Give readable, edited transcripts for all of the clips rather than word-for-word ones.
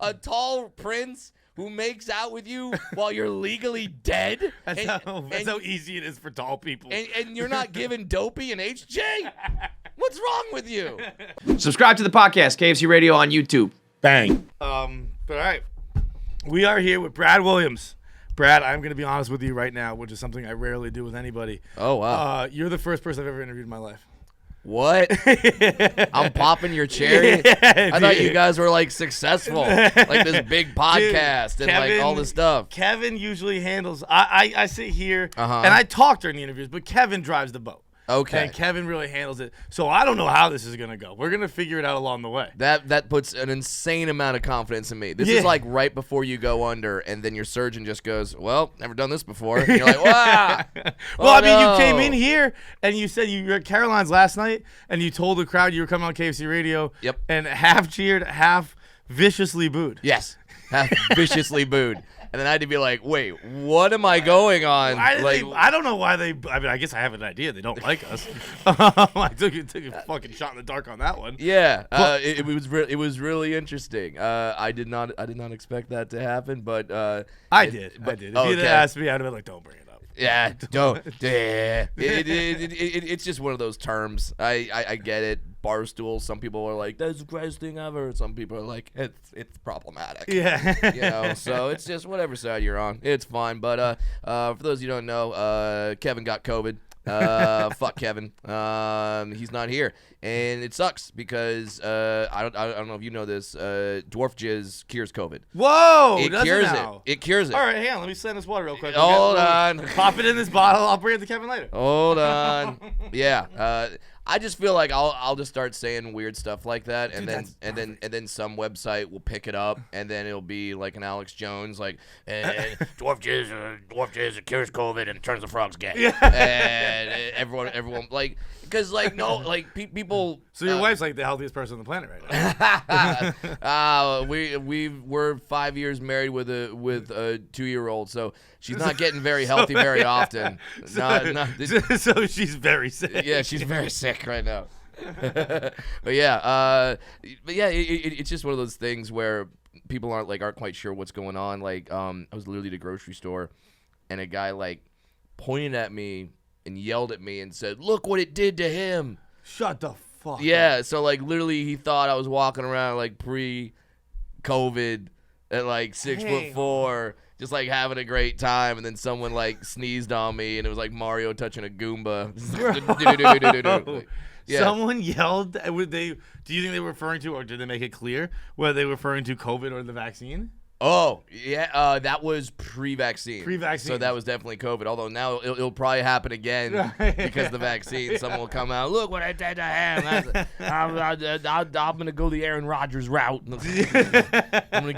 a tall prince who makes out with you while you're legally dead. That's how easy it is for tall people. And you're not giving Dopey an HJ? What's wrong with you? Subscribe to the podcast, KFC Radio on YouTube. Bang. But all right. We are here with Brad Williams. Brad, I'm going to be honest with you right now, which is something I rarely do with anybody. Oh, wow. You're the first person I've ever interviewed in my life. What? I'm popping your cherry? Yeah, I thought you guys were, like, successful. Like this big podcast and, Kevin, like, all this stuff. Kevin usually handles... I sit here, and Uh-huh. I talk during the interviews, but Kevin drives the boat. Okay. And Kevin really handles it. So I don't know how this is going to go. We're going to figure it out along the way. That puts an insane amount of confidence in me. This is like right before you go under, and then your surgeon just goes, well, never done this before. And you're like, wow. Well, you came in here, and you said you were at Caroline's last night, and you told the crowd you were coming on KFC Radio. Yep. And half cheered, half viciously booed. Yes. Viciously booed. And then I had to be like, wait, what am I going on? I don't know why they. I mean, I guess I have an idea. They don't like us. I took a fucking shot in the dark on that one. Yeah, it was really interesting. I did not expect that to happen, but I did. If you had asked me, I'd have been like, don't bring it up. Yeah, don't. It's just one of those terms. I get it. Barstool. Some people are like, "That's the greatest thing ever." Some people are like, "It's problematic." Yeah. So it's just whatever side you're on. It's fine. But for those you don't know, Kevin got COVID. Fuck Kevin. He's not here, and it sucks because I don't know if you know this. Dwarf jizz cures COVID. Whoa! It cures it. It cures it. All right, hang on. Let me send this water real quick. Hold on. Pop it in this bottle. I'll bring it to Kevin later. Hold on. Yeah. I just feel like I'll just start saying weird stuff like that, and then some website will pick it up, and then it'll be like an Alex Jones, like dwarf jizz, it cures COVID and turns the frogs gay. Yeah. And everyone like, because like no, like people. So your wife's like the healthiest person on the planet right now. We're 5 years married with a 2-year-old, so she's not getting very healthy very often. So she's very sick. Yeah, she's very sick right now. But yeah, it's just one of those things where people aren't quite sure what's going on. Like, I was literally at a grocery store, and a guy like pointed at me and yelled at me and said, "Look what it did to him." Shut the fuck Yeah, up. so like literally he thought I was walking around like pre-COVID at like 6'4", just like having a great time, and then someone like sneezed on me, and it was like Mario touching a Goomba. Yeah. Someone yelled. Do you think they were referring to, or did they make it clear whether they were referring to COVID or the vaccine? Oh, yeah, that was pre-vaccine. Pre-vaccine. So that was definitely COVID, although now it'll probably happen again because of the vaccine. Someone will come out, look what I did to him. I'm going to go the Aaron Rodgers route. I'm going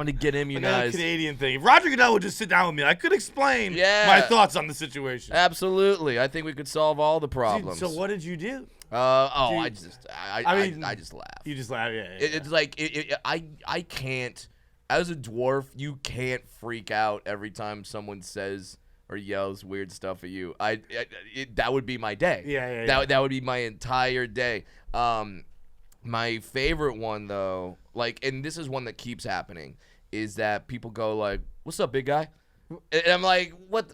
to get immunized. Canadian thing. If Roger Goodell would just sit down with me, I could explain my thoughts on the situation. Absolutely. I think we could solve all the problems. So what did you do? I just laugh. You just laugh, yeah. It's like, I can't. As a dwarf, you can't freak out every time someone says or yells weird stuff at you. That would be my day. Yeah. That would be my entire day. My favorite one though, like, and this is one that keeps happening, is that people go like, "What's up, big guy?" And I'm like, "What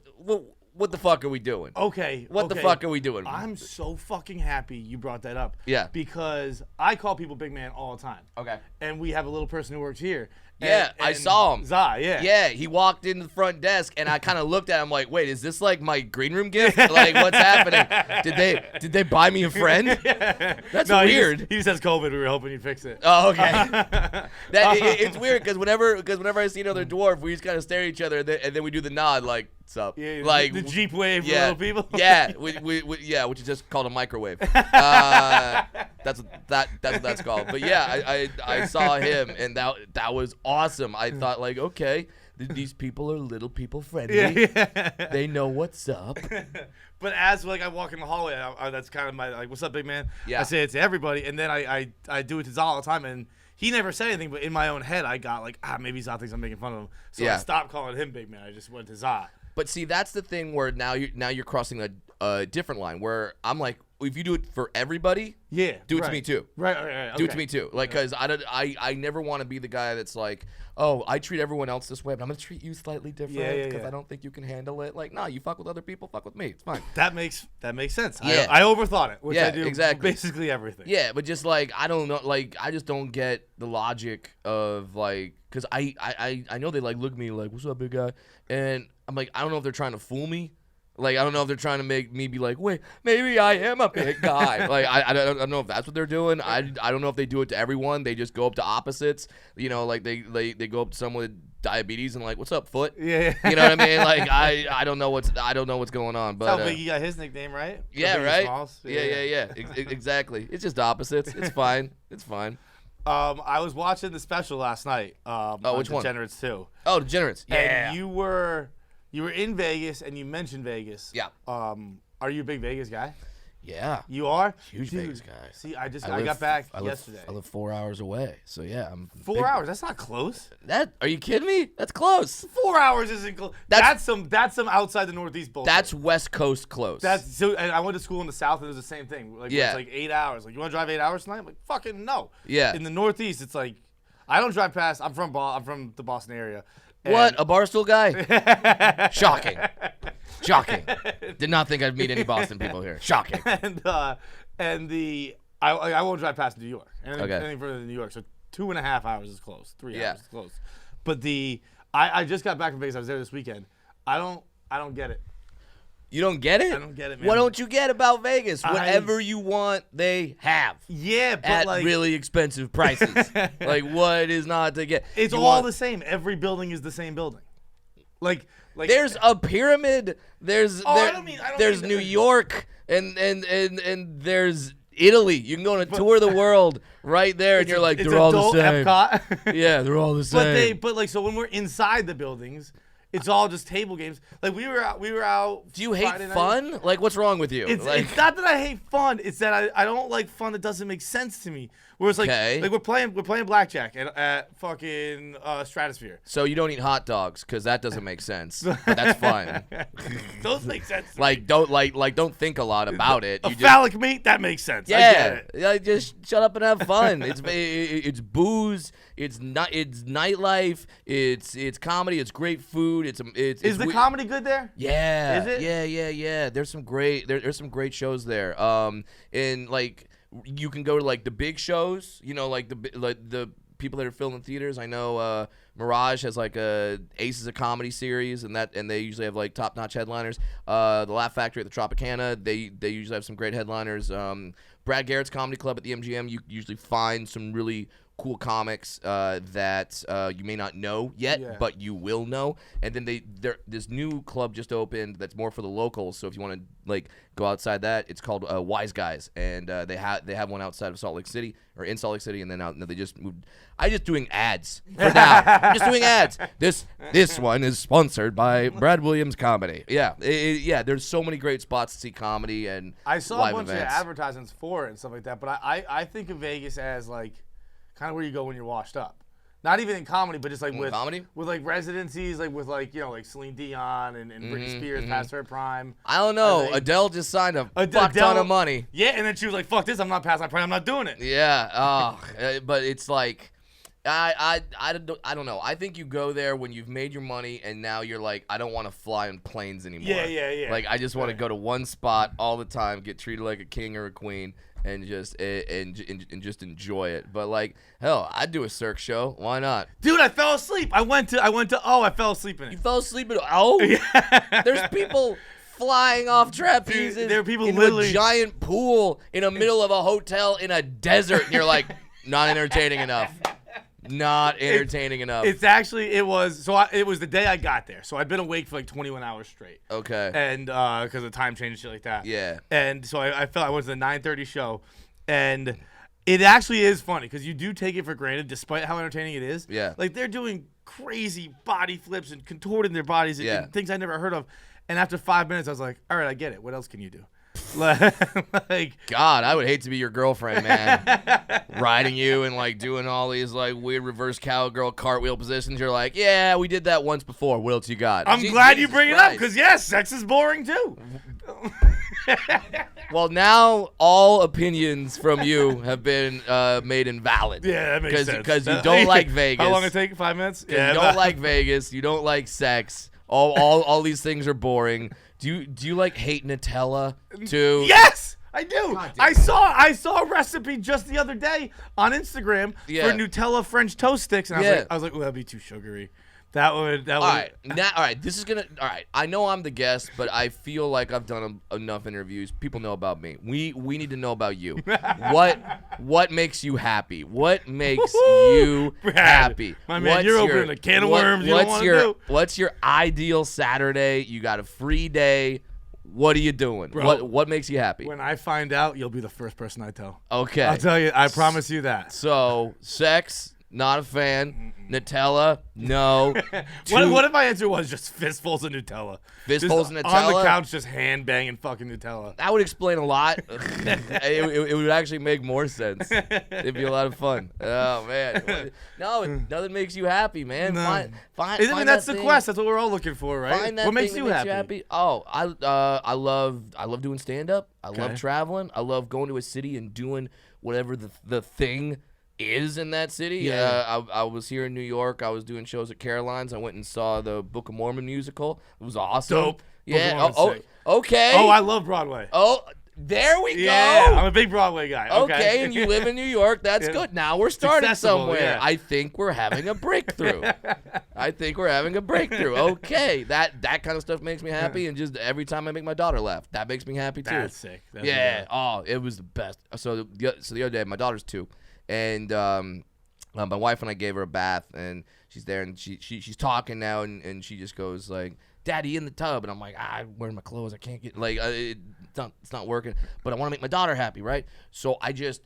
the fuck are we doing?" Okay. What the fuck are we doing? I'm so fucking happy you brought that up. Yeah. Because I call people big man all the time. Okay. And we have a little person who works here. Yeah, I saw him. Zah, yeah. Yeah, he walked into the front desk, and I kind of looked at him like, wait, is this like my green room gift? Like, what's happening? Did they buy me a friend? That's weird. He just has COVID. We were hoping you'd fix it. Oh, okay. It's weird because whenever I see another dwarf, we just kind of stare at each other, and then we do the nod like, "What's up?" Yeah, like the Jeep wave for little people. Yeah, which is just called a microwave. That's what that's called. But yeah, I saw him, and that was awesome. I thought like, okay, these people are little people friendly. Yeah. They know what's up. But as like I walk in the hallway, that's kind of my like, "What's up, big man?" Yeah. I say it to everybody, and then I do it to Zal all the time, and he never said anything. But in my own head, I got like, maybe Zal thinks I'm making fun of him, so I stopped calling him big man. I just went to Zal. But see, that's the thing where now you're crossing a different line where I'm like, if you do it for everybody, do it to me too. Right. Okay. Do it to me too. Like, because I never want to be the guy that's like, oh, I treat everyone else this way, but I'm going to treat you slightly different because I don't think you can handle it. Like, no, you fuck with other people, fuck with me. It's fine. That makes sense. Yeah. I overthought it, which I do exactly. basically everything. Yeah, but just like, I don't know, like, I just don't get the logic of like, because I know they like look at me like, what's up, big guy? And I'm like, I don't know if they're trying to fool me. Like, I don't know if they're trying to make me be like, wait, maybe I am a big guy. Like, I don't know if that's what they're doing. I don't know if they do it to everyone. They just go up to opposites. You know, like they go up to someone with diabetes and like, what's up, foot? Yeah. You know what I mean? Like, I don't know what's going on. But that's how Biggie got his nickname, right? Yeah, right. Yeah. Exactly. It's just opposites. It's fine. It's fine. I was watching the special last night. Which one? Degenerates 2. Oh, Degenerates. Yeah. And you were in Vegas and you mentioned Vegas. Yeah. Are you a big Vegas guy? Yeah. You are? Huge Vegas guy. See, I got back yesterday. I live 4 hours away. So yeah, I'm 4 hours. That's not close. Are you kidding me? That's close. 4 hours isn't close. That's some outside the Northeast bullshit. That's West Coast close. And I went to school in the South and it was the same thing. Like it's like 8 hours. Like, you want to drive 8 hours tonight? I'm like, fucking no. Yeah. In the Northeast, it's like I don't drive past. I'm from the Boston area. What, a Barstool guy? Shocking. Did not think I'd meet any Boston people here. Shocking. I won't drive past New York. Anything further than New York. So 2.5 hours is close. 3 hours is close. But I just got back from Vegas. I was there this weekend. I don't get it. You don't get it? I don't get it, man. What don't you get about Vegas? Whatever you want, they have. Yeah, but at really expensive prices. Like, what is not to get? It's all the same. Every building is the same building. Like there's a pyramid. There's I don't mean New York and there's Italy. You can go on a tour of the world right there, and you're like, they're all the same. Epcot. Yeah, they're all the same. But so when we're inside the buildings, it's all just table games. Like we were out. Do you hate fun? Like, what's wrong with you? It's not that I hate fun. It's that I don't like fun that doesn't make sense to me. Where it's like we're playing blackjack at fucking Stratosphere. So you don't eat hot dogs because that doesn't make sense. But that's fun. Those make sense. Don't think a lot about it. Phallic meat, that makes sense. Yeah, I get it. Just shut up and have fun. It's booze. It's nightlife. It's comedy. It's great food. Is the comedy good there? Yeah. Is it? Yeah. There's some great shows there. And like, you can go to like the big shows. You know, like the people that are filming theaters. I know Mirage has like a Aces of Comedy series, and they usually have like top-notch headliners. The Laugh Factory at the Tropicana, they usually have some great headliners. Brad Garrett's Comedy Club at the MGM, you usually find some really cool comics that you may not know yet, but you will know. And then this new club just opened that's more for the locals. So if you want to like go outside that, it's called Wise Guys, and they have one outside of Salt Lake City or in Salt Lake City, and then they just moved. I'm just doing ads for now. I'm just doing ads. This one is sponsored by Brad Williams Comedy. Yeah, there's so many great spots to see comedy and I saw live a bunch events. of advertisements for it and stuff like that, but I think of Vegas as like kind of where you go when you're washed up. Not even in comedy, but just like with comedy? With like residencies, like with like, you know, like Celine Dion and Britney Spears past her prime. I don't know. Adele just signed a fuck ton of money. Yeah, and then she was like, fuck this, I'm not past my prime, I'm not doing it. Yeah. But it's like, I don't know. I think you go there when you've made your money and now you're like, I don't want to fly on planes anymore. Yeah. Like, I just want to go to one spot all the time, get treated like a king or a queen, and just enjoy it. But like, hell, I'd do a Cirque show. Why not? Dude, I fell asleep. I fell asleep in it. You fell asleep at Yeah. There's people flying off trapezes. Dude, there are people in literally a giant pool in the middle of a hotel in a desert, and you're like, not entertaining enough. Not entertaining enough. It was the day I got there. So I'd been awake for like 21 hours straight. Okay. And because of time change and shit like that. Yeah. And so I went to the 9:30 show, and it actually is funny because you do take it for granted, despite how entertaining it is. Yeah. Like they're doing crazy body flips and contorting their bodies and things I never heard of. And after 5 minutes, I was like, all right, I get it. What else can you do? Like, God, I would hate to be your girlfriend, man. Riding you and like doing all these like weird reverse cowgirl cartwheel positions. You're like, yeah, we did that once before. What else you got? I'm glad you bring it up because sex is boring too. Well, now all opinions from you have been made invalid. Yeah, that makes sense. Because you don't like Vegas. How long it take? 5 minutes? Yeah, you don't like Vegas. You don't like sex. All these things are boring. Do you like hate Nutella too? Yes, I do. I saw a recipe just the other day on Instagram for Nutella French toast sticks, and I was like, oh, that'd be too sugary. That would. All right. This is gonna. All right. I know I'm the guest, but I feel like I've done enough interviews. People know about me. We need to know about you. What makes you happy? What makes you happy? My man, you're opening a can of worms. You don't want to do. What's your ideal Saturday? You got a free day. What are you doing? Bro, what makes you happy? When I find out, you'll be the first person I tell. Okay. I'll tell you. I promise you that. So, sex. Not a fan. Nutella, no. What if my answer was just fistfuls of Nutella? Fistfuls of Nutella? On the couch, just hand banging fucking Nutella. That would explain a lot. it would actually make more sense. It'd be a lot of fun. Oh, man. No, nothing makes you happy, man. No. Find that's the quest. That's what we're all looking for, right? What makes you happy? Oh, I love doing stand-up. I love traveling. I love going to a city and doing whatever the thing is in that city. Yeah. I was here in New York. I was doing shows at Caroline's. I went and saw the Book of Mormon musical. It was awesome. Dope. Yeah. Okay. Oh, I love Broadway. Oh, there we go. Yeah, I'm a big Broadway guy. Okay, and you live in New York. That's good. Now we're starting somewhere. Yeah. I think we're having a breakthrough. Okay, that kind of stuff makes me happy, and just every time I make my daughter laugh, that makes me happy too. That's sick. Oh, it was the best. So the other day, my daughter's 2. And my wife and I gave her a bath, and she's there, and she's talking now, and she just goes like, "Daddy, in the tub," and I'm like, I'm wearing my clothes, I can't get it's not working, but I want to make my daughter happy, right? So I just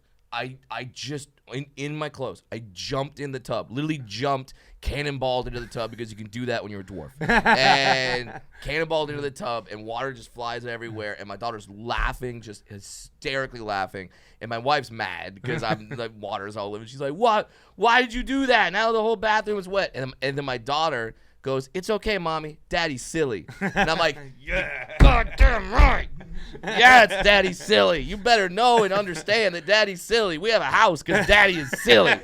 in my clothes, I jumped in the tub, literally jumped, cannonballed into the tub, because you can do that when you're a dwarf, and cannonballed into the tub, and water just flies everywhere, and my daughter's laughing, just hysterically laughing, and my wife's mad because I'm like, water's all over. She's like, "What? Why did you do that? Now the whole bathroom is wet." And then my daughter goes, "It's okay, Mommy. Daddy's silly." And I'm like, yeah, goddamn right. Yeah, it's Daddy's silly. You better know and understand that Daddy's silly. We have a house because Daddy is silly.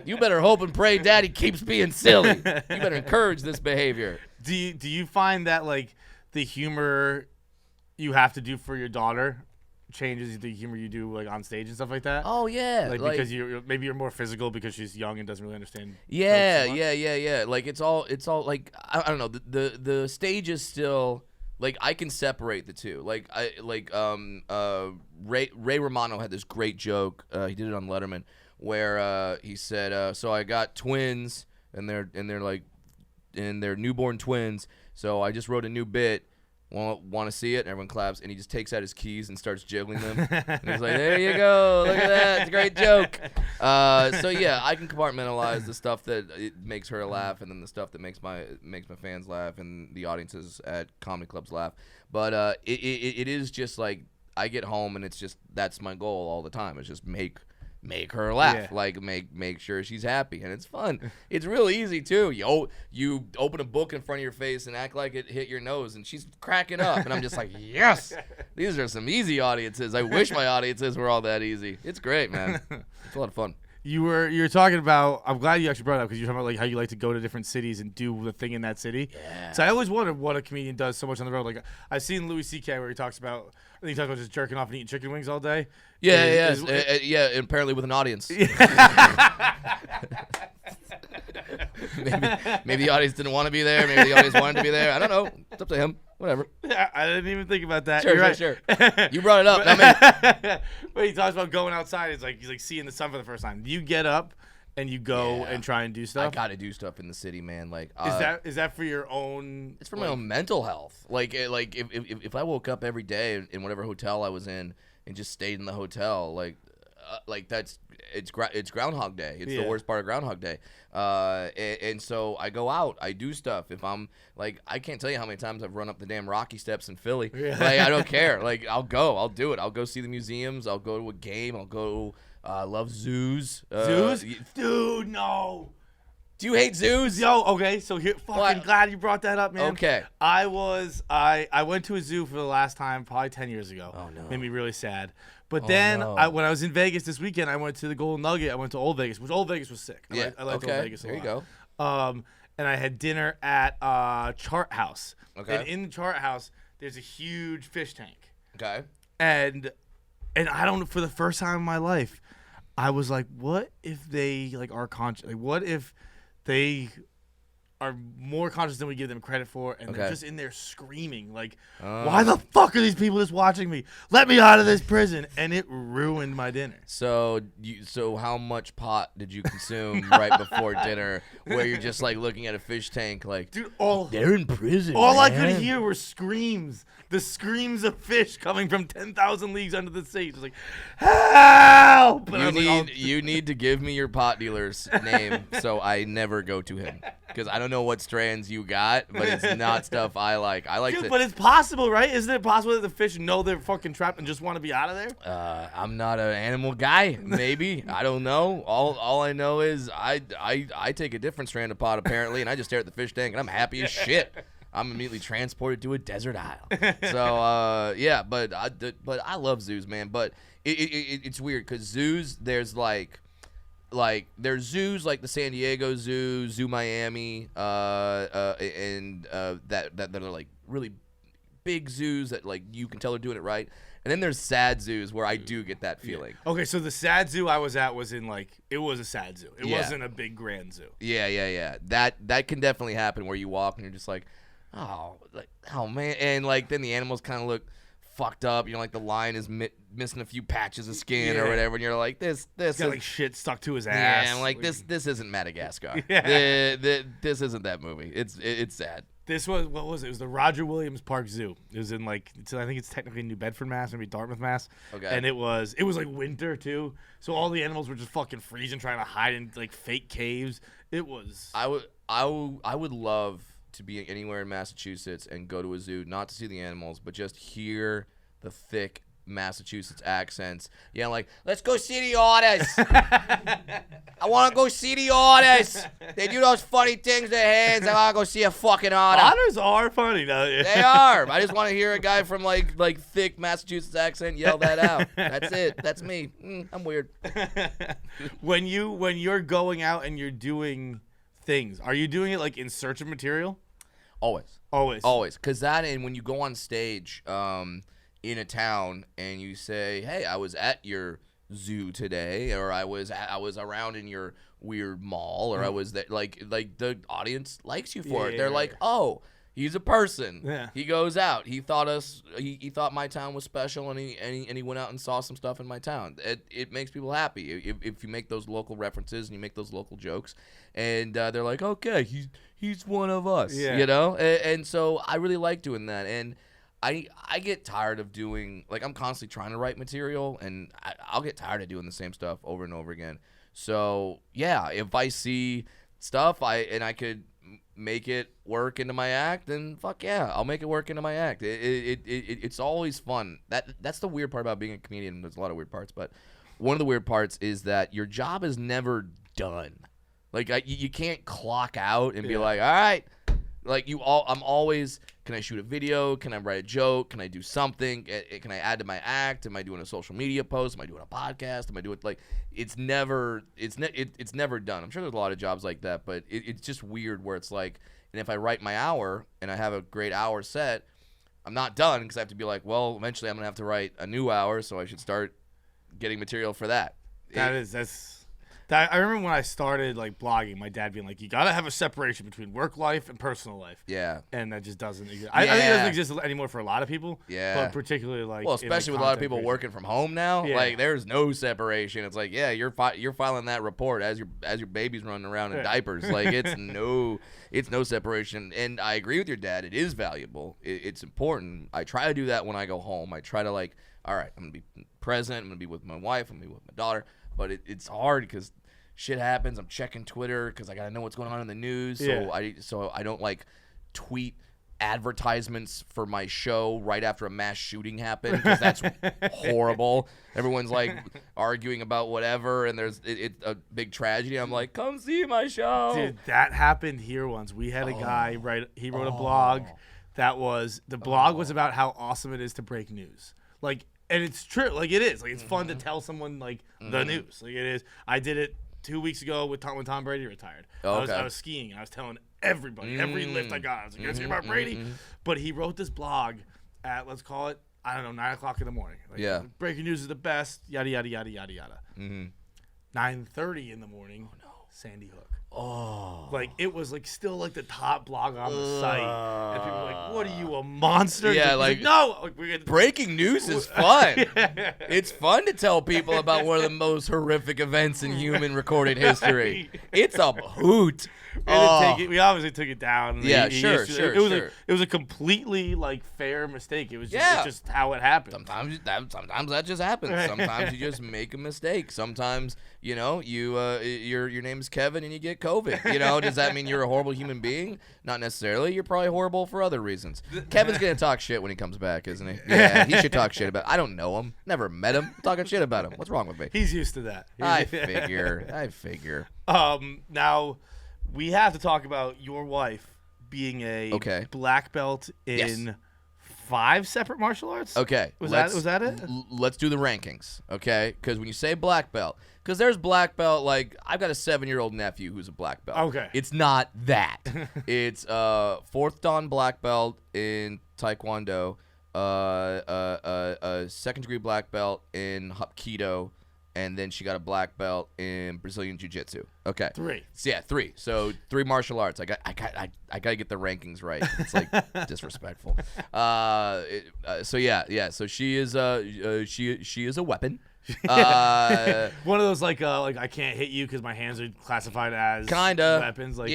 You better hope and pray Daddy keeps being silly. You better encourage this behavior. Do you find that like the humor you have to do for your daughter changes the humor you do like on stage and stuff like that? Oh yeah, like because you're more physical because she's young and doesn't really understand. Yeah. Like it's all like I don't know. The stage is still like I can separate the two. Like Ray Romano had this great joke. He did it on Letterman where he said, "So I got twins and they're newborn twins. So I just wrote a new bit. Want to see it?" And everyone claps, and he just takes out his keys and starts jiggling them. And he's like, "There you go, look at that, it's a great joke." So yeah, I can compartmentalize the stuff that it makes her laugh, and then the stuff that makes my fans laugh, and the audiences at comedy clubs laugh. But it is just like I get home, and it's just that's my goal all the time. It's just make her laugh, like make sure she's happy, and it's fun. It's real easy too. You open a book in front of your face and act like it hit your nose, and she's cracking up, and I'm just like, yes, these are some easy audiences. I wish my audiences were all that easy. It's great, man. It's a lot of fun. You're talking about. I'm glad you actually brought it up because you're talking about like how you like to go to different cities and do the thing in that city. Yeah. So I always wondered what a comedian does so much on the road. Like I've seen Louis C.K. where he talks about just jerking off and eating chicken wings all day. Yeah. And apparently with an audience. Maybe the audience didn't want to be there. Maybe the audience wanted to be there. I don't know. It's up to him. Whatever. I didn't even think about that. Sure. You brought it up, not me. But he talks about going outside. He's like seeing the sun for the first time. You get up and you go and try and do stuff. I gotta do stuff in the city, man. Like, is that for your own? It's for my own mental health. Like if I woke up every day in whatever hotel I was in and just stayed in the hotel, like it's Groundhog Day. It's the worst part of Groundhog Day. And so I go out, I do stuff. If I'm like, I can't tell you how many times I've run up the damn Rocky steps in Philly. Yeah. Like I don't care. Like I'll do it. I'll go see the museums. I'll go to a game. I'll go. I love zoos. Zoos, dude. No. Do you hate zoos? Yo, okay, so here, fucking glad you brought that up, man. Okay. I went to a zoo for the last time probably 10 years ago. Oh, no. Made me really sad. But then when I was in Vegas this weekend, I went to the Golden Nugget. I went to Old Vegas, which Old Vegas was sick. I liked Old Vegas a lot. There you go. And I had dinner at Chart House. Okay. And in the Chart House, there's a huge fish tank. Okay. And I don't, for the first time in my life, I was like, what if they like are conscious? Like, what if they are more conscious than we give them credit for, and they're just in there screaming like, why the fuck are these people just watching me? Let me out of this prison. And it ruined my dinner. So how much pot did you consume right before dinner where you're just like looking at a fish tank like, dude, they're in prison, all man. I could hear were screams. The screams of fish coming from 10,000 leagues under the sea. Just like, help! You need to give me your pot dealer's name so I never go to him. Because I don't know what strands you got, but it's not stuff I like. Dude, but it's possible, right? Isn't it possible that the fish know they're fucking trapped and just want to be out of there? I'm not an animal guy. Maybe. I don't know. All I know is I take a different strand of pot, apparently, and I just stare at the fish tank, and I'm happy as shit. I'm immediately transported to a desert isle. So, yeah, but I love zoos, man. But it's weird because zoos, there's there's zoos like the San Diego Zoo, Zoo Miami, and that are like really big zoos that like you can tell they're doing it right. And then there's sad zoos where I do get that feeling. Yeah. Okay, so the sad zoo I was at was in it was a sad zoo. It wasn't a big grand zoo. Yeah. That can definitely happen where you walk and you're just like, oh man, and like then the animals kind of look fucked up. You know, like the lion is missing a few patches of skin or whatever, and you're like, this got like shit stuck to his ass. Yeah, I'm like this isn't Madagascar. Yeah. This isn't that movie. It's sad. This was, what was it? It was the Roger Williams Park Zoo. It was in I think it's technically New Bedford, Mass, maybe Dartmouth, Mass. Okay. And it was like winter too, so all the animals were just fucking freezing, trying to hide in like fake caves. It was. I would love to be anywhere in Massachusetts and go to a zoo, not to see the animals, but just hear the thick Massachusetts accents. Yeah, like, let's go see the otters. I want to go see the otters. They do those funny things with their hands. I want to go see a fucking otter. Otters are funny, though. They are. I just want to hear a guy from like thick Massachusetts accent yell that out. That's it. That's me. I'm weird. When you're going out and you're doing things, are you doing it like in search of material? Always. Because and when you go on stage in a town and you say, hey, I was at your zoo today, or I was around in your weird mall, or I was there, like the audience likes you for it. They're like, oh, he's a person. Yeah. He goes out. He thought he thought my town was special, and he went out and saw some stuff in my town. It makes people happy if you make those local references and you make those local jokes, and they're like, okay, he's one of us, you know. And so I really like doing that, and I get tired of doing, like, I'm constantly trying to write material, and I'll get tired of doing the same stuff over and over again. So yeah, if I see stuff I could make it work into my act, then fuck yeah, I'll make it work into my act. It's always fun. That's the weird part about being a comedian. There's a lot of weird parts, but one of the weird parts is that your job is never done. Like you can't clock out and be like, all right, like I'm always, can I shoot a video? Can I write a joke? Can I do something? Can I add to my act? Am I doing a social media post? Am I doing a podcast? Am I doing, like, it's never done. I'm sure there's a lot of jobs like that, but it's just weird where it's like, and if I write my hour and I have a great hour set, I'm not done because I have to be like, well, eventually I'm gonna have to write a new hour, so I should start getting material for that. I remember when I started like blogging, my dad being like, you gotta have a separation between work life and personal life. Yeah. And that just doesn't exist. I think it doesn't exist anymore for a lot of people. Yeah. But particularly like, well, especially with a lot of people working from home now. Yeah. Like, there's no separation. It's like, yeah, you're filing that report as your baby's running around in diapers. Like, it's no separation. And I agree with your dad. It is valuable. It's important. I try to do that when I go home. I try to, like, all right, I'm gonna be present. I'm gonna be with my wife. I'm gonna be with my daughter. But it's hard because shit happens. I'm checking Twitter because I gotta know what's going on in the news. So I don't like tweet advertisements for my show right after a mass shooting happened, because that's horrible. Everyone's like arguing about whatever, and there's it's a big tragedy. I'm like, come see my show. Dude, that happened here once. We had a guy he wrote a blog that was the blog was about how awesome it is to break news. Like, and it's true. Like, it is. Like, it's fun to tell someone like the news. Like, it is. I did it 2 weeks ago when Tom Brady retired. I was skiing and I was telling everybody, every lift I got, I was like, let's hear about Brady. But he wrote this blog at, let's call it, I don't know, 9 o'clock in the morning. Like, breaking news is the best, yada, yada, yada, yada, yada. 9:30 in the morning, Sandy Hook. Like, it was like still like the top blog on the site. And people were like, what are you, a monster? Yeah, like no. Breaking news is fun. It's fun to tell people about one of the most horrific events in human recorded history. It's a hoot. We obviously took it down. Yeah, sure. It was a completely like fair mistake. It was just how it happened. Sometimes that just happens. Sometimes you just make a mistake. Sometimes your name's Kevin and you get COVID. Does that mean you're a horrible human being? Not necessarily. You're probably horrible for other reasons. Kevin's gonna talk shit when he comes back, isn't he? Yeah, he should talk shit about. I don't know him. Never met him. Talking shit about him. What's wrong with me? He's used to that. I figure. Now we have to talk about your wife being a black belt in 5 separate martial arts. Okay, was that it? Let's do the rankings. Okay, because when you say black belt, because there's black belt, like I've got a 7-year-old nephew who's a black belt. Okay, it's not that. It's 4th Dan black belt in Taekwondo, 2nd degree black belt in Hapkido, and then she got a black belt in Brazilian Jiu-Jitsu. Okay. 3. Yeah, 3. So 3 martial arts. I gotta get the rankings right. It's like disrespectful. So she is a weapon. One of those like I can't hit you because my hands are classified as weapons. Like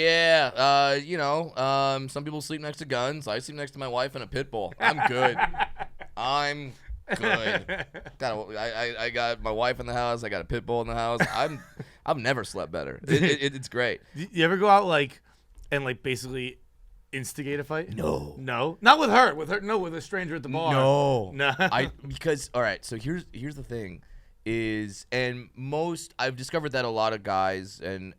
some people sleep next to guns. I sleep next to my wife and a pit bull. I'm good. I'm good. I got my wife in the house. I got a pit bull in the house. I've never slept better. It's great. You ever go out and basically instigate a fight? No, not with her. With a stranger at the bar. No. Because all right. So here's the thing, I've discovered that a lot of guys and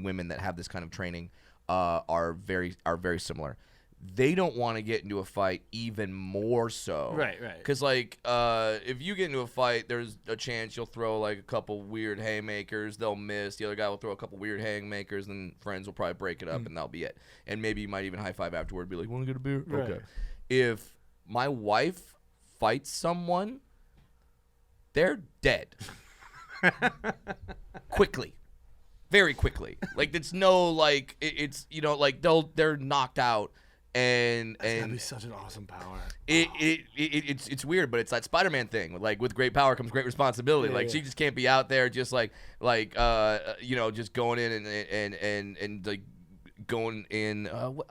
women that have this kind of training are very similar. They don't want to get into a fight even more so. Right. Because, if you get into a fight, there's a chance you'll throw, a couple weird haymakers. They'll miss. The other guy will throw a couple weird haymakers, and friends will probably break it up, and that'll be it. And maybe you might even high-five afterward, be like, want to get a beer? Right. Okay. If my wife fights someone, they're dead. Quickly. Very quickly. It's no, they're knocked out. And that'd be such an awesome power. It's weird, but it's that Spider-Man thing. With great power comes great responsibility. She just can't be out there just just going in and going in.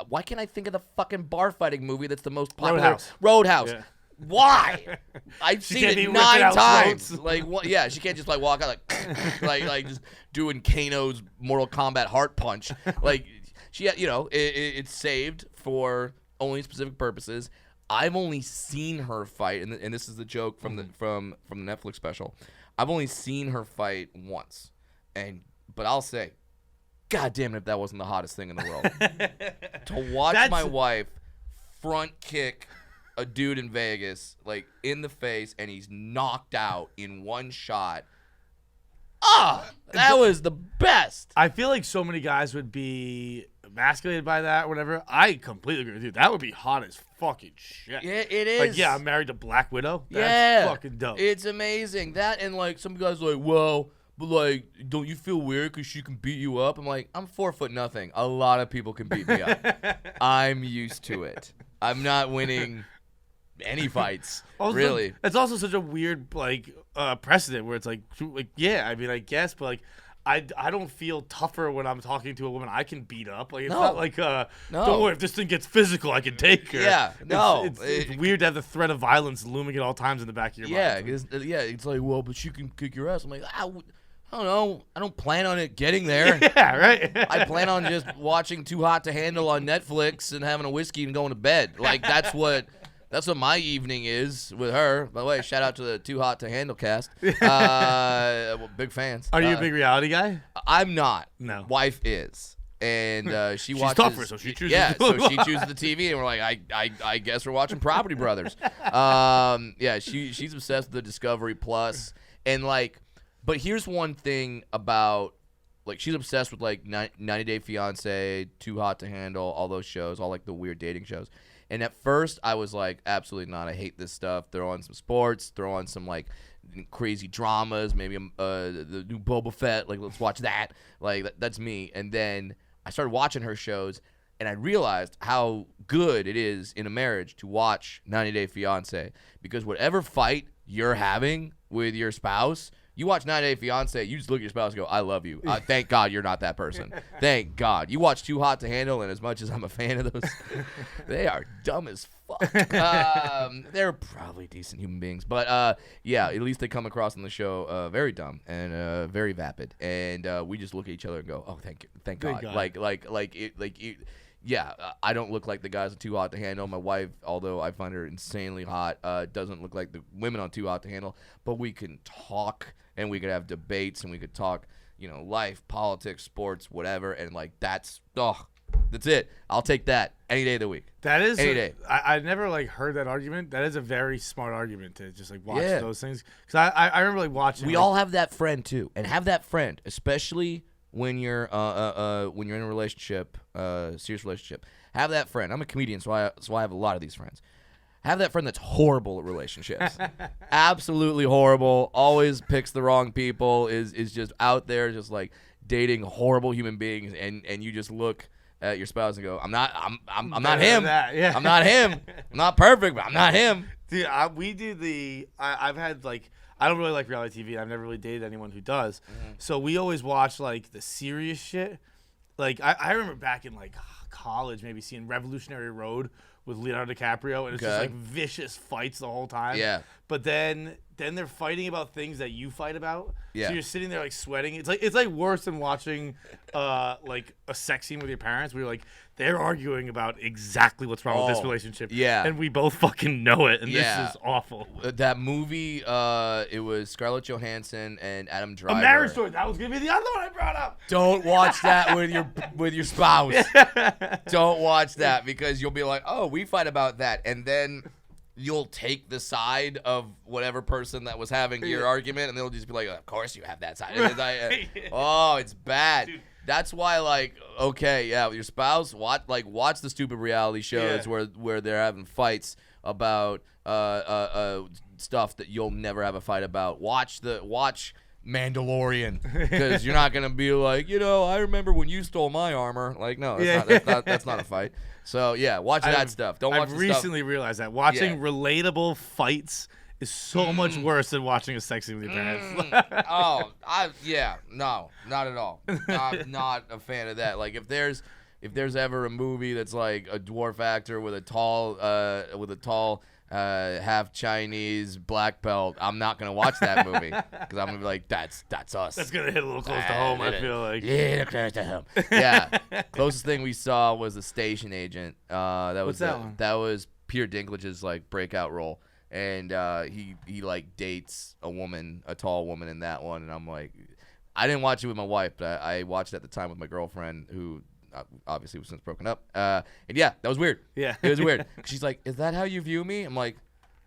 Why can't I think of the fucking bar fighting movie that's the most popular? Roadhouse. Yeah. Why? I've seen it 9 times. She can't just walk out just doing Kano's Mortal Kombat heart punch. It's saved for only specific purposes. I've only seen her fight, and this is the joke from the Netflix special. I've only seen her fight once, but I'll say, God damn it, if that wasn't the hottest thing in the world. To watch my wife front kick a dude in Vegas in the face, and he's knocked out in one shot. That was the best. I feel like so many guys would be emasculated by that or whatever. I completely agree with you. That would be hot as fucking shit. Yeah, it is. I'm married to Black Widow. That's fucking dope. It's amazing. That and some guys are well, but don't you feel weird because she can beat you up? I'm I'm 4'0". A lot of people can beat me up. I'm used to it. I'm not winning any fights, also, really. It's also such a weird precedent where it's I guess, but I don't feel tougher when I'm talking to a woman I can beat up. It's not don't worry, if this thing gets physical, I can take her. Yeah, it's weird to have the threat of violence looming at all times in the back of your mind. It's well, but she can kick your ass. I'm I don't know. I don't plan on it getting there. Yeah, right. I plan on just watching Too Hot to Handle on Netflix and having a whiskey and going to bed. Like, that's what my evening is with her. By the way, shout out to the Too Hot to Handle cast. Well, big fans. Are you a big reality guy? I'm not. No. Wife is. And she She's watches. tougher, so she chooses. Yeah, so she chooses the TV, and we're like, I guess we're watching Property Brothers. Yeah, she's obsessed with the Discovery Plus, and like, but here's one thing about, like, she's obsessed with like 90 Day Fiance, Too Hot to Handle, all those shows, all like the weird dating shows. And at first, I was like, absolutely not. I hate this stuff. Throw on some sports. Throw on some like crazy dramas. Maybe the new Boba Fett. Like, let's watch that. Like, that's me. And then I started watching her shows, and I realized how good it is in a marriage to watch 90 Day Fiance, because whatever fight you're having with your spouse, you watch 90 Day Fiance, you just look at your spouse and go, I love you. Thank God you're not that person. Thank God. You watch Too Hot to Handle, and as much as I'm a fan of those, they are dumb as fuck. They're probably decent human beings. But, yeah, at least they come across on the show very dumb and very vapid. And we just look at each other and go, oh, thank God. Yeah, I don't look like the guys on Too Hot to Handle. My wife, although I find her insanely hot, doesn't look like the women on Too Hot to Handle. But we can talk, and we could have debates, and we could talk, life, politics, sports, whatever. And, like, that's it. I'll take that any day of the week. That is any day. I never like heard that argument. That is a very smart argument to just like watch those things. Because I remember like watching. We all have that friend too, and have that friend, especially when you're in a relationship, serious relationship. Have that friend. I'm a comedian, so I have a lot of these friends. Have that friend that's horrible at relationships. Absolutely horrible. Always picks the wrong people. Is just out there, just like dating horrible human beings, and you just look at your spouse and go, I'm not him. I'm not him. I'm not perfect, but I'm not him. Dude, I've had like, I don't really like reality TV. I've never really dated anyone who does. Mm-hmm. So we always watch like the serious shit. Like I remember back in like college, maybe seeing Revolutionary Road with Leonardo DiCaprio, and it's just like vicious fights the whole time. Yeah. But then they're fighting about things that you fight about. Yeah. So you're sitting there like sweating. It's like worse than watching like a sex scene with your parents where you're like, they're arguing about exactly what's wrong with this relationship. Yeah. And we both fucking know it, and this is awful. That movie, it was Scarlett Johansson and Adam Driver. A Marriage Story. That was gonna be the other one I brought up. Don't watch that with your spouse. Don't watch that, because you'll be like, oh, we fight about that, and then you'll take the side of whatever person that was having your argument, and they'll just be like, of course you have that side. And it's bad. Dude. That's why, like, okay, yeah, with your spouse, watch the stupid reality shows where they're having fights about stuff that you'll never have a fight about. Watch Mandalorian, because you're not gonna be like, I remember when you stole my armor. Like, no, that's not a fight. So yeah, watch that stuff. Don't watch. I've recently realized that watching relatable fights is so much worse than watching a sex scene with your parents. No, not at all. I'm not a fan of that. Like, if there's ever a movie that's like a dwarf actor with a tall half Chinese black belt, I'm not gonna watch that movie, because I'm gonna be like, that's us. That's gonna hit a little close to home. I feel like. Yeah, close to home. Yeah. Closest thing we saw was The Station Agent. What's that one? That was Peter Dinklage's like breakout role. And he like dates a tall woman in that one, and I'm like, I didn't watch it with my wife, but I watched it at the time with my girlfriend, who obviously was since broken up. And yeah, that was weird. Yeah, it was weird. She's like, "Is that how you view me?" I'm like,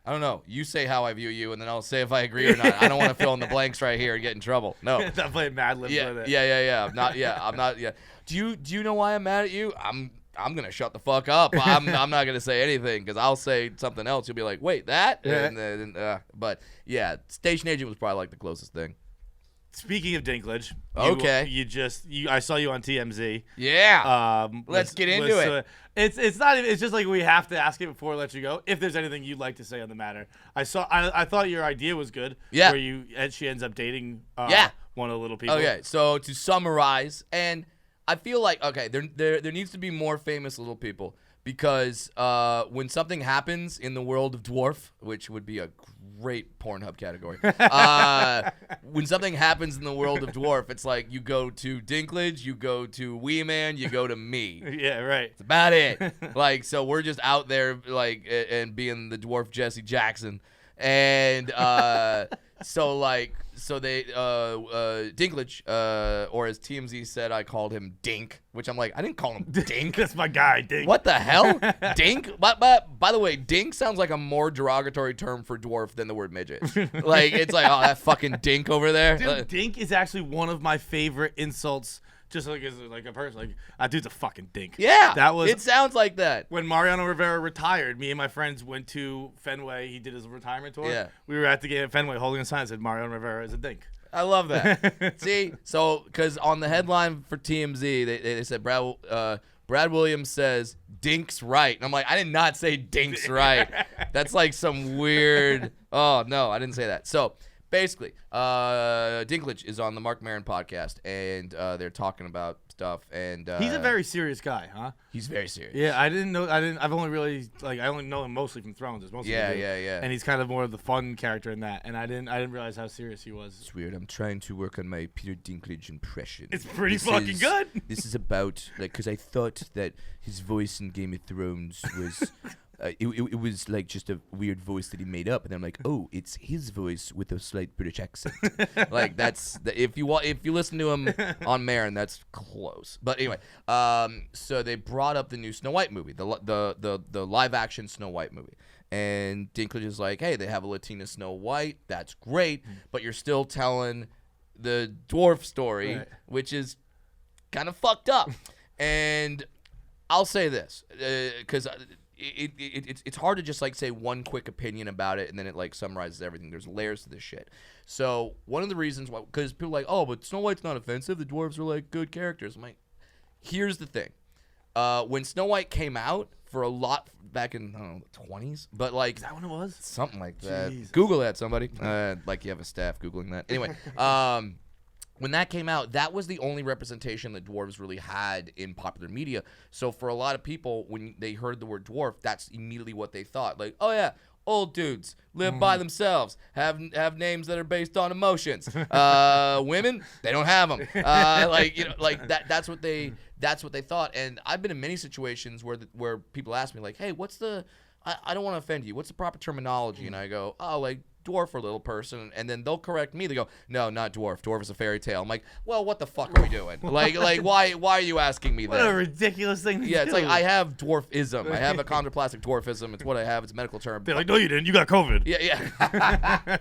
I don't know. You say how I view you, and then I'll say if I agree or not. I don't want to fill in the blanks right here and get in trouble. No. Not playing Mad Libs with it. Yeah. I'm not. Yeah. Do you know why I'm mad at you? I'm gonna shut the fuck up. I'm not gonna say anything, because I'll say something else. You'll be like, wait, that? Yeah. But yeah, Station Agent was probably like the closest thing. Speaking of Dinklage, I saw you on TMZ. Yeah. Let's get into it. It's not even. It's just like we have to ask it before we let you go. If there's anything you'd like to say on the matter, I thought your idea was good. Yeah. Where she ends up dating one of the little people. Okay. So to summarize, and I feel like, okay, there needs to be more famous little people, because when something happens in the world of Dwarf, which would be a great Pornhub category. When something happens in the world of Dwarf, it's like you go to Dinklage, you go to Wee Man, you go to me. Yeah, right. That's about it. Like, so we're just out there, like, and being the Dwarf Jesse Jackson. And so they Dinklage, or as TMZ said, I called him Dink, which I'm like, I didn't call him Dink. That's my guy, Dink. What the hell? Dink? But by the way, Dink sounds like a more derogatory term for dwarf than the word midget. Like, it's like, oh, that fucking Dink over there. Dude, Dink is actually one of my favorite insults. Just like as like a person, like that dude's a fucking dink. Yeah, that was. It sounds like that. When Mariano Rivera retired, me and my friends went to Fenway. He did his retirement tour. Yeah, we were at the game at Fenway, holding a sign that said Mariano Rivera is a dink. I love that. See, so because on the headline for TMZ, they said Brad Williams says Dink's right, and I'm like, I did not say Dink's right. That's like some weird. Oh no, I didn't say that. So. Basically, Dinklage is on the Mark Maron podcast, and they're talking about stuff. And he's a very serious guy, huh? He's very serious. Yeah, I've only really I only know him mostly from Thrones. Yeah. And he's kind of more of the fun character in that. And I didn't realize how serious he was. It's weird. I'm trying to work on my Peter Dinklage impression. It's pretty fucking good. This is about because I thought that his voice in Game of Thrones was. It was like just a weird voice that he made up, and then I'm like, oh, it's his voice with a slight British accent. Like that's if you listen to him on Maron, that's close. But anyway, so they brought up the new Snow White movie, the live action Snow White movie, and Dinklage is like, hey, they have a Latina Snow White, that's great, but you're still telling the dwarf story, right, which is kind of fucked up. And I'll say this because. It's hard to just like say one quick opinion about it and then it like summarizes everything. There's layers to this shit. So one of the reasons why, because people are like, oh, but Snow White's not offensive. The dwarves are like good characters. I'm like, here's the thing. When Snow White came out for a lot back in, I don't know, the 20s, but like. Is that when it was? Something like that. Jesus. Google that, somebody. Like you have a staff Googling that. Anyway, when that came out, that was the only representation that dwarves really had in popular media. So for a lot of people, when they heard the word dwarf, that's immediately what they thought. Like, oh yeah, old dudes live by themselves, have names that are based on emotions. Women, they don't have them. Like that's what they thought. And I've been in many situations where people ask me like, hey, what's the I don't want to offend you. What's the proper terminology? And I go, oh, like dwarf or little person, and then they'll correct me. They go, no, not dwarf. Dwarf is a fairy tale. I'm like, well, what the fuck are we doing? like why are you asking me that? What a ridiculous thing to do. It's like I have dwarfism. I have a chondroplastic dwarfism. It's what I have. It's a medical term. They're like, no, you didn't. You got COVID. Yeah.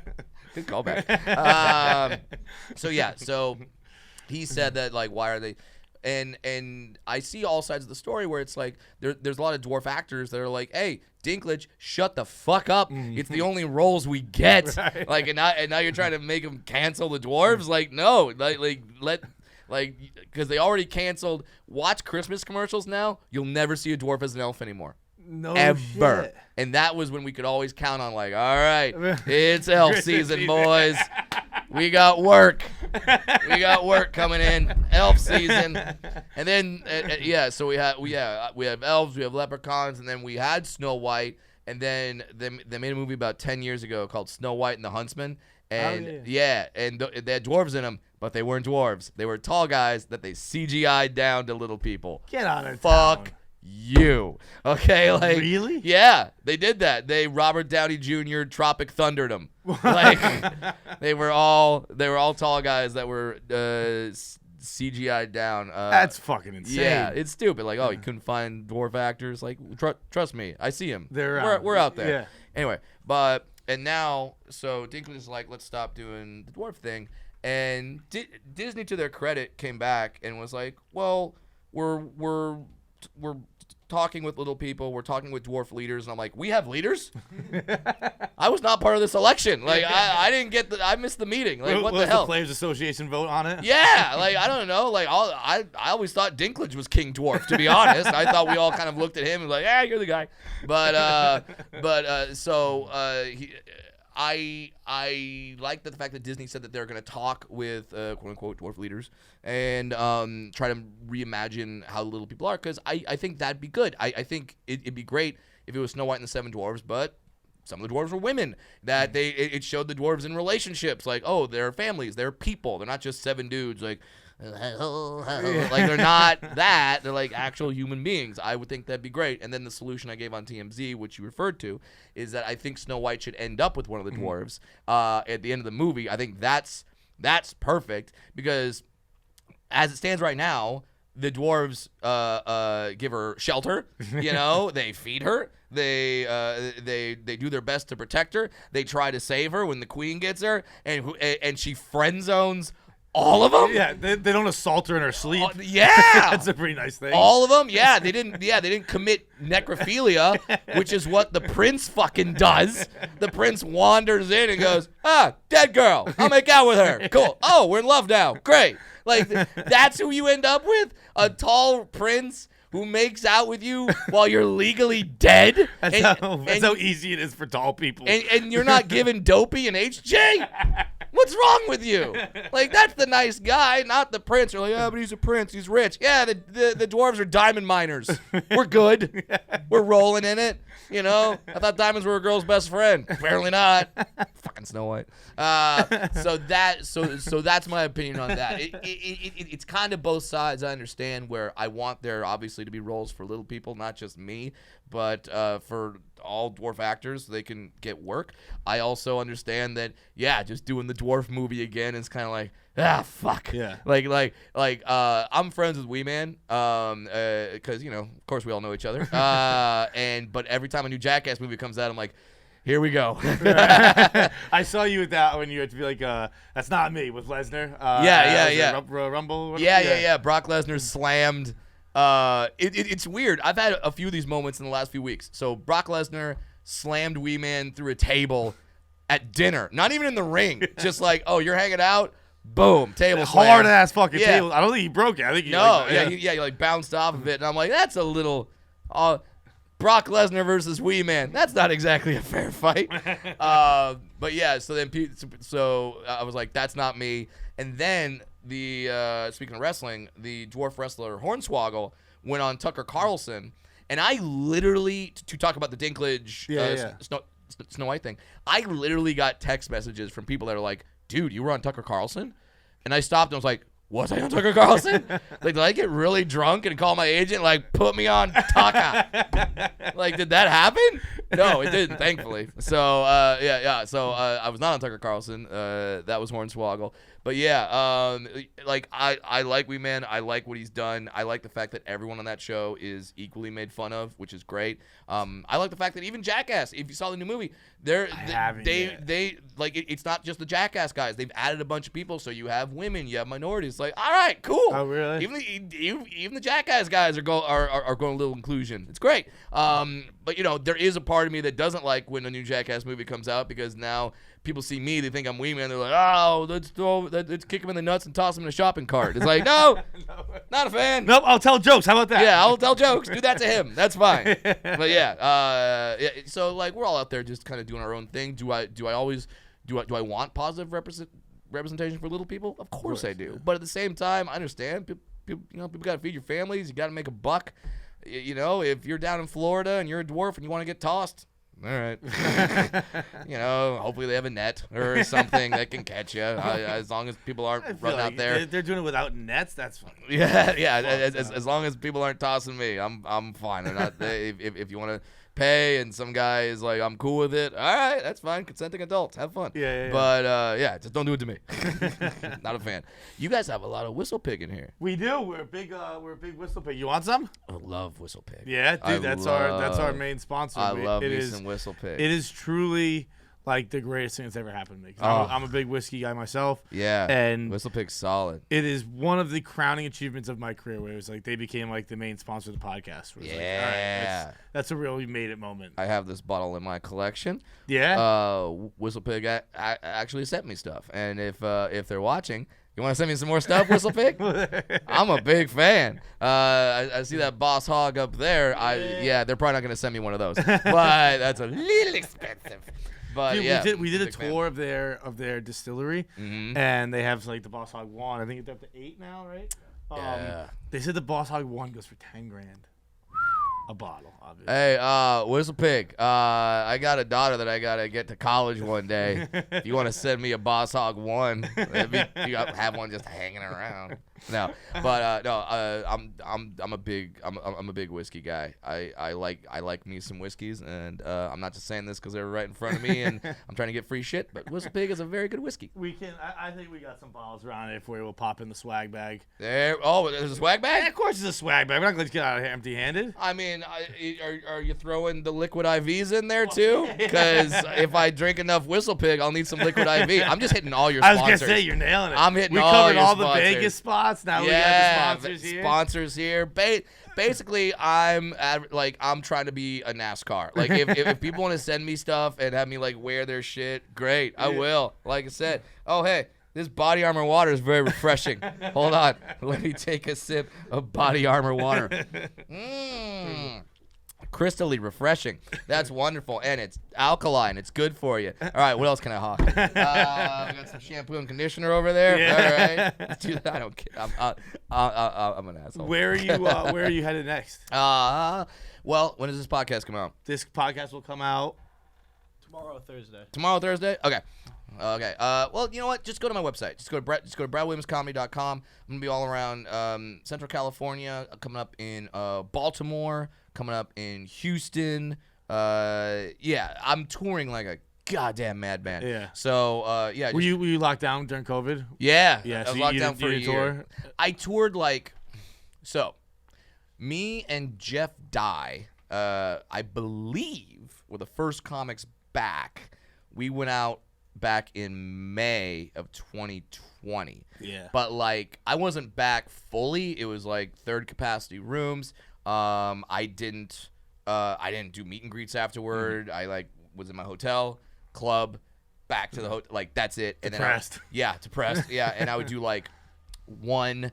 Good callback. So he said that like, why are they? And I see all sides of the story where it's like there's a lot of dwarf actors that are like, hey, Dinklage, shut the fuck up. It's the only roles we get. Right. Like and now you're trying to make them cancel the dwarves? Like no, because they already canceled. Watch Christmas commercials now. You'll never see a dwarf as an elf anymore. No ever. Shit. And that was when we could always count on like, all right, it's elf season, boys. We got work. We got work coming in. Elf season. And then so we have elves, we have leprechauns, and then we had Snow White, and then they made a movie about 10 years ago called Snow White and the Huntsman. And they had dwarves in them, but they weren't dwarves. They were tall guys that they CGI'd down to little people. Get out of Fuck town. You. Okay, like really? Yeah, they did that. They Robert Downey Jr. Tropic Thundered them. Like they were all tall guys that were CGI'd down. That's fucking insane. Yeah, it's stupid. Like, oh, you couldn't find dwarf actors. Like, trust me, I see them. We're out there. Yeah. Anyway, and now so Dinklage is like, let's stop doing the dwarf thing. And Disney, to their credit, came back and was like, well, we're talking with little people. We're talking with dwarf leaders. And I'm like, we have leaders? I was not part of this election. Like, I didn't get I missed the meeting. Like, what the hell? The Players Association vote on it? Yeah. Like, I don't know. Like, I always thought Dinklage was King Dwarf, to be honest. I thought we all kind of looked at him and was like, yeah, you're the guy. I like the fact that Disney said that they're going to talk with quote-unquote dwarf leaders and try to reimagine how little people are, because I think that'd be good. I think it'd be great if it was Snow White and the Seven Dwarfs, but some of the dwarves were women. That it showed the dwarves in relationships. Like, oh, they're families. They're people. They're not just 7 dudes. Like, like they're not that. They're like actual human beings. I would think that'd be great. And then the solution I gave on TMZ, which you referred to, is that I think Snow White should end up with one of the dwarves at the end of the movie. I think that's perfect because as it stands right now, the dwarves give her shelter. You know, they feed her. They do their best to protect her. They try to save her when the queen gets her, and she friend zones all of them. Yeah, they don't assault her in her sleep. Yeah, that's a pretty nice thing. All of them. Yeah, they didn't commit necrophilia, which is what the prince fucking does. The prince wanders in and goes, dead girl. I'll make out with her. Cool. Oh, we're in love now. Great. Like that's who you end up with? A tall prince who makes out with you while you're legally dead? That's how easy it is for tall people. And you're not giving Dopey an HJ? What's wrong with you? Like, that's the nice guy, not the prince. You're like, but he's a prince. He's rich. Yeah, the dwarves are diamond miners. We're good. We're rolling in it. You know? I thought diamonds were a girl's best friend. Apparently not. Fucking Snow White. So that's my opinion on that. It's kind of both sides. I understand where I want there obviously to be roles for little people, not just me, but for all dwarf actors, they can get work. I also understand that, just doing the dwarf movie again is kind of like, fuck. Yeah. Like, I'm friends with Wee Man, because, of course we all know each other. But every time a new Jackass movie comes out, I'm like, here we go. I saw you with that when you had to be like, that's not me, with Lesnar. Rumble. Yeah. Brock Lesnar slammed. It's weird. I've had a few of these moments in the last few weeks. So Brock Lesnar slammed Wee Man through a table at dinner. Not even in the ring. Just like, oh, you're hanging out? Boom. Table slam. Hard ass fucking table. I don't think he broke it. I think he he like bounced off of it. And I'm like, that's a little Brock Lesnar versus Wee Man. That's not exactly a fair fight. But yeah, so I was like, that's not me. And then speaking of wrestling, the dwarf wrestler Hornswoggle went on Tucker Carlson, and I literally, to talk about the Dinklage Snow White thing, I literally got text messages from people that are like, dude, you were on Tucker Carlson? And I stopped and was like, was I on Tucker Carlson? Like, did I get really drunk and call my agent, like, put me on Tucker? Like, did that happen? No, it didn't, thankfully. So, So, I was not on Tucker Carlson. That was Hornswoggle. But yeah, like I like Wee Man. I like what he's done. I like the fact that everyone on that show is equally made fun of, which is great. I like the fact that even Jackass, if you saw the new movie, they like it's not just the Jackass guys. They've added a bunch of people, so you have women, you have minorities. Like, all right, cool. Oh, really? Even the Jackass guys are going a little inclusion. It's great. But there is a part of me that doesn't like when a new Jackass movie comes out because now people see me, they think I'm Wee Man. They're like, oh, let's kick him in the nuts and toss him in a shopping cart. It's like, no, not a fan. Nope, I'll tell jokes. How about that? Yeah, I'll tell jokes. Do that to him. That's fine. But yeah, so like we're all out there just kind of doing our own thing. Do I want positive representation for little people? Of course I do. But at the same time, I understand people got to feed your families. You got to make a buck. If you're down in Florida and you're a dwarf and you want to get tossed, all right. Hopefully they have a net or something that can catch you. As long as people aren't running out there. They're doing it without nets. That's fine. Yeah. As long as people aren't tossing me, I'm fine. They're not. If you want to pay and some guy is like, I'm cool with it. All right, that's fine. Consenting adults, have fun. Yeah. But just don't do it to me. Not a fan. You guys have a lot of whistle pig in here. We do. We're a big whistle pig. You want some? I love whistle pig. Yeah, dude. That's our main sponsor. I love me some whistle pig. It is truly like the greatest thing that's ever happened to me. I'm a big whiskey guy myself. Yeah, and whistle pig's solid. It is one of the crowning achievements of my career where it was like they became like the main sponsor of the podcast. Yeah, like, all right, that's a really made it moment. I have this bottle in my collection. Yeah. Whistle pig actually sent me stuff, and if they're watching, you want to send me some more stuff, Whistle Pig? I'm a big fan. I see that Boss Hog up there. They're probably not going to send me one of those, but that's a little expensive. But dude, we did a tour of their distillery, and they have like the Boss Hog 1. I think it's up to 8 now, right? Yeah. They said the Boss Hog 1 goes for $10,000. a bottle, obviously. Hey, Whistle Pig. I got a daughter that I gotta get to college one day. If you want to send me a Boss Hog 1, you have one just hanging around. No, but I'm a big whiskey guy. I like me some whiskeys, and I'm not just saying this because they're right in front of me, and I'm trying to get free shit. But Whistle Pig is a very good whiskey. We can. I think we got some bottles around it for you. We'll pop in the swag bag. There's a swag bag. Yeah, of course, it's a swag bag. We're not going to get out of here empty-handed. I mean, are you throwing the liquid IVs in there too? Because if I drink enough Whistle Pig, I'll need some liquid IV. I'm just hitting all your sponsors. I was gonna say you're nailing it. I'm hitting we all covered your all sponsors. the Vegas spots. Now we got the sponsors here. Sponsors here. Basically, I'm trying to be a NASCAR. Like if people want to send me stuff and have me like wear their shit, great, I will. Like I said, oh hey, this Body Armor water is very refreshing. Hold on, let me take a sip of Body Armor water. Crystally refreshing. That's wonderful, and it's alkaline. It's good for you. All right, what else can I hawk? We got some shampoo and conditioner over there. Yeah. All right, let's do that. I don't care. I'm an asshole. Where are you headed next? Well, when does this podcast come out? This podcast will come out tomorrow, Thursday. Tomorrow, Thursday. Okay. Well, you know what? Just go to my website. Just go to BradWilliamsComedy.com. I'm gonna be all around Central California. Coming up in Baltimore. Coming up in Houston. Yeah, I'm touring like a goddamn madman. Yeah. So were you locked down during COVID? Yeah. Yeah. I was So locked you down for a did year. tour? I toured me and Jeff Dye, I believe, were the first comics back. We went out back in May of 2020. Yeah. But like I wasn't back fully. It was like third capacity rooms. I didn't do meet and greets afterward. I like was in my hotel, club, back to the hotel. Like that's it. And depressed. Depressed. Yeah, and I would do like one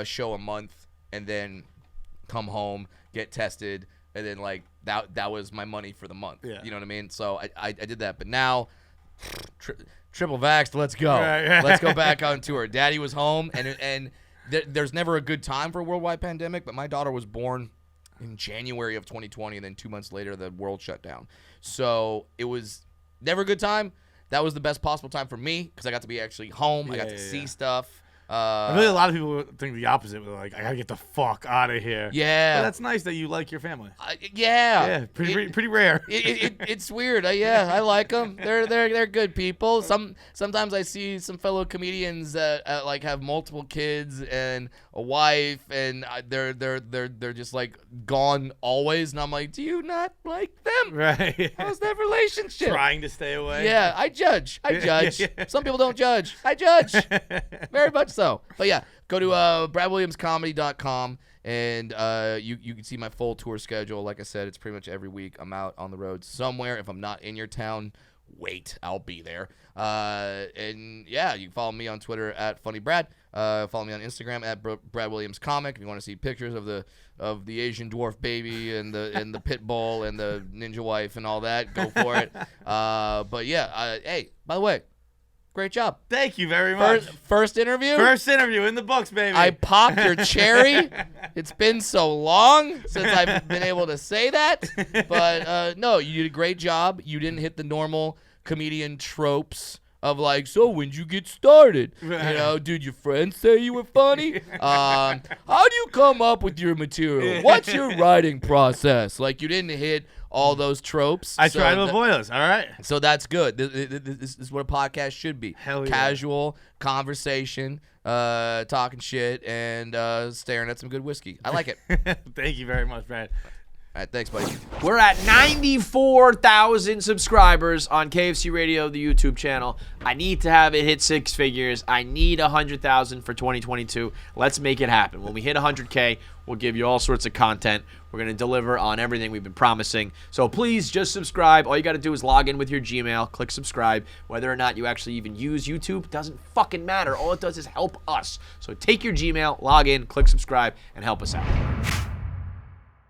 show a month, and then come home, get tested, and then like that was my money for the month. Yeah. You know what I mean? So I did that, but now triple vaxxed. Let's go. Right. Let's go back on tour. Daddy was home, and there's never a good time for a worldwide pandemic, but my daughter was born in January of 2020, and then 2 months later, the world shut down. So it was never a good time. That was the best possible time for me because I got to be actually home. I got to see stuff. I feel like a lot of people think the opposite. They're like, I gotta get the fuck out of here. Yeah. But that's nice that you like your family. Yeah. Pretty rare. It's weird. I like them. They're good people. Sometimes I see some fellow comedians that like have multiple kids and a wife, and they're just like gone always, and I'm like, do you not like them? Right. How's that relationship? Trying to stay away. Yeah, I judge. Some people don't judge. I judge. Very much so. But yeah, go to BradWilliamsComedy.com, and you can see my full tour schedule. Like I said, it's pretty much every week. I'm out on the road somewhere. If I'm not in your town, wait, I'll be there. And yeah, you can follow me on Twitter at FunnyBrad. Follow me on Instagram at BradWilliamsComic. If you want to see pictures of the Asian dwarf baby and the pit bull and the ninja wife and all that, go for it. But yeah, hey, by the way, great job. Thank you very much. First interview? First interview in the books, baby. I popped your cherry. It's been so long since I've been able to say that. But no, you did a great job. You didn't hit the normal comedian tropes of like, so when'd you get started? Right. You know, did your friends say you were funny? How do you come up with your material? What's your writing process? Like, you didn't hit all those tropes. I try to avoid those. All right. So that's good. This is what a podcast should be. Hell yeah. Casual conversation, talking shit, and staring at some good whiskey. I like it. Thank you very much, Brad. All right, thanks, buddy. We're at 94,000 subscribers on KFC Radio, the YouTube channel. I need to have it hit 6 figures. I need 100,000 for 2022. Let's make it happen. When we hit 100K, we'll give you all sorts of content. We're going to deliver on everything we've been promising. So please just subscribe. All you got to do is log in with your Gmail, click subscribe. Whether or not you actually even use YouTube doesn't fucking matter. All it does is help us. So take your Gmail, log in, click subscribe, and help us out.